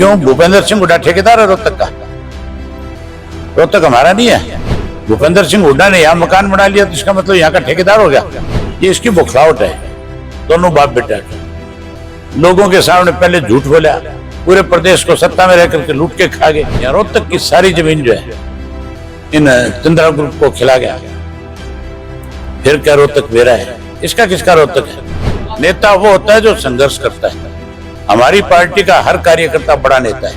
क्यों? भूपेंद्र सिंह हुड्डा ठेकेदार है रोहतक का? रोहतक हमारा नहीं है। भूपेंद्र सिंह हुड्डा ने यहाँ मकान बना लिया तो इसका मतलब यहाँ का ठेकेदार हो गया? ये इसकी बौखलाहट है, दोनों बाप बेटा की। लोगों के सामने पहले झूठ बोला, पूरे प्रदेश को सत्ता में रह करके लूट के खा गए। यहाँ रोहतक की सारी जमीन जो है इन चंद्रा ग्रुप को खिला गया। फिर क्या रोहतक मेरा है? इसका किसका रोहतक है? नेता वो होता है जो संघर्ष करता है। हमारी पार्टी का हर कार्यकर्ता बड़ा नेता है।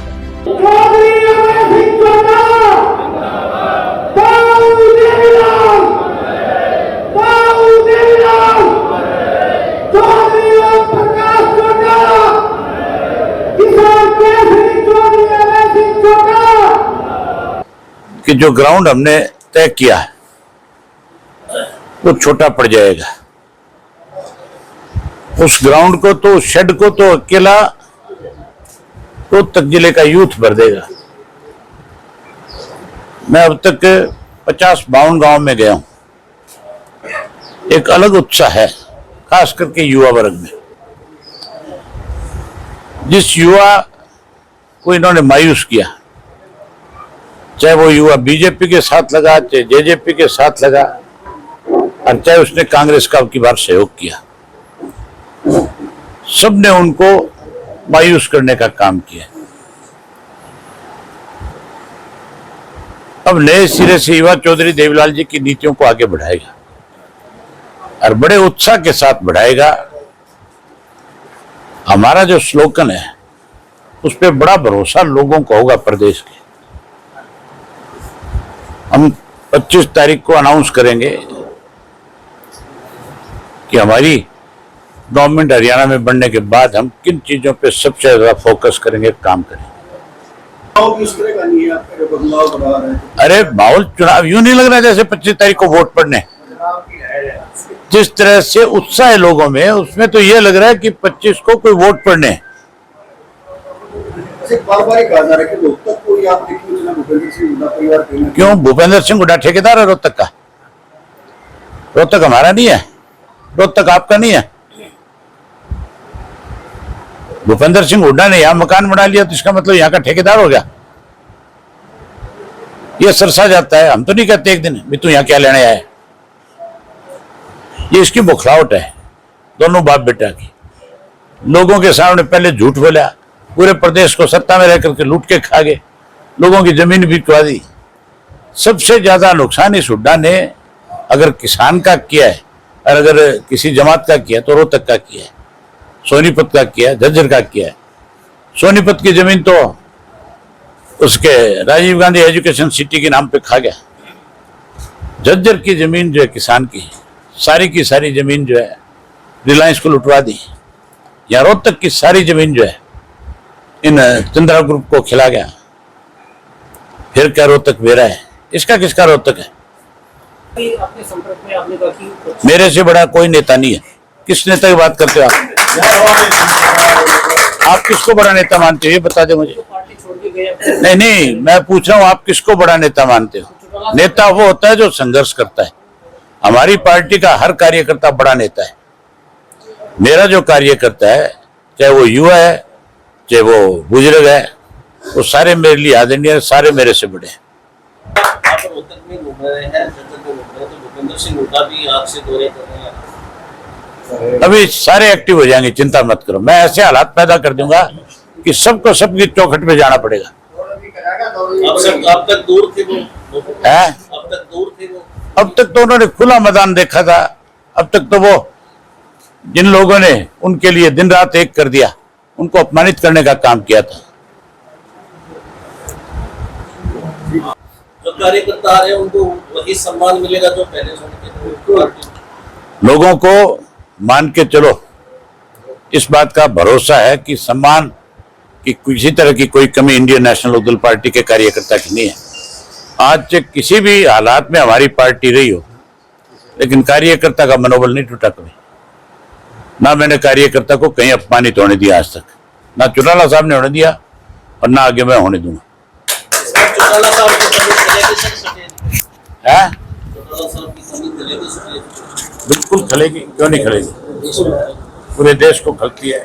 कि जो ग्राउंड हमने तय किया है वो छोटा पड़ जाएगा। उस ग्राउंड को तो, उस शेड को तो अकेला रोहतक जिले का यूथ भर देगा। मैं अब तक 50-52 गांव में गया हूं। एक अलग उत्साह है, खास करके युवा वर्ग में। जिस युवा को इन्होंने मायूस किया, चाहे वो युवा बीजेपी के साथ लगा, चाहे जेजेपी के साथ लगा, और चाहे उसने कांग्रेस का अब की बार सहयोग किया, सबने उनको मायूस करने का काम किया। अब नए सिरे से युवा चौधरी देवीलाल जी की नीतियों को आगे बढ़ाएगा और बड़े उत्साह के साथ बढ़ाएगा। हमारा जो स्लोगन है उस पर बड़ा भरोसा लोगों को होगा प्रदेश के। हम 25 तारीख को अनाउंस करेंगे कि हमारी गवर्नमेंट हरियाणा में बनने के बाद हम किन चीजों पे सबसे ज्यादा फोकस करेंगे, काम करेंगे। अरे माहौल चुनाव यूं नहीं लग रहा जैसे 25 तारीख को वोट पड़ने। जिस तरह से उत्साह है लोगों में, उसमें तो ये लग रहा है कि 25 को कोई वोट पड़ने। क्यों? भूपेंद्र सिंह हुड्डा ठेकेदार है रोहतक का? रोहतक हमारा नहीं है। रोहतक आपका नहीं है। भूपेंद्र सिंह हुड्डा ने यहाँ मकान बना लिया तो इसका मतलब यहाँ का ठेकेदार हो गया? ये सरसा जाता है। हम तो नहीं कहते एक दिन भी तू यहाँ क्या लेने आया। ये इसकी बौखलाहट है, दोनों बाप बेटा की। लोगों के सामने पहले झूठ बोला, पूरे प्रदेश को सत्ता में रह करके लूट के खा गए, लोगों की जमीन बिकवा दी। सबसे ज्यादा नुकसान इस हुड्डा ने अगर किसान का किया है और अगर किसी जमात का किया तो रोहतक का किया है, सोनीपत का किया है, झज्जर का किया है। सोनीपत की जमीन तो उसके राजीव गांधी एजुकेशन सिटी के नाम पे खा गया। झज्जर की जमीन जो है किसान की सारी जमीन जो है रिलायंस को लुटवा दी। या रोहतक की सारी जमीन जो है इन चंद्रा ग्रुप को खिला गया। फिर क्या रोहतक मेरा है? इसका किसका रोहतक है? अपने संपर्क में आपने कहा कि मेरे से बड़ा कोई नेता नहीं है। किस नेता की बात करते हो आप? आप किसको बड़ा नेता मानते हो ये बता दे मुझे। पार्टी छोड़ के गए? नहीं, मैं पूछ रहा हूँ आप किसको बड़ा नेता मानते हो? नेता वो होता है जो संघर्ष करता है। हमारी पार्टी का हर कार्यकर्ता बड़ा नेता है। मेरा जो कार्यकर्ता है, चाहे वो युवा है चाहे वो बुजुर्ग है, वो सारे मेरे लिए आदरणीय, सारे मेरे से बड़े हैं। आप रोहतक में घूम रहे हैं, जज्जर में घूम रहे हैं, तो भूपेंद्र सिंह हुड्डा भी आपसे दौरे कर रहे हैं। अभी सारे एक्टिव हो जाएंगे, चिंता मत करो। मैं ऐसे हालात पैदा कर दूंगा कि सबको सबकी चौखट पे जाना पड़ेगा। अब तक दूर थे वो है? अब तक दूर थे वो। अब तक तो उन्होंने खुला मैदान देखा था। अब तक तो वो जिन लोगों ने उनके लिए दिन रात एक कर दिया, उनको अपमानित करने का काम किया था। जो कार्यकर्ता आ रहे हैं उनको वही सम्मान मिलेगा जो पहले से। लोगों को मान के चलो, इस बात का भरोसा है कि सम्मान की किसी तरह की कोई कमी इंडियन नेशनल लोकदल पार्टी के कार्यकर्ता की नहीं है। आज से किसी भी हालात में हमारी पार्टी रही हो, लेकिन कार्यकर्ता का मनोबल नहीं टूटा कभी। ना मैंने कार्यकर्ता को कहीं अपमानित होने दिया आज तक, ना चौटाला साहब ने होने दिया और ना आगे मैं होने दूंगा। है? बिल्कुल खलेगी, क्यों नहीं खलेगी? पूरे देश को खलती है।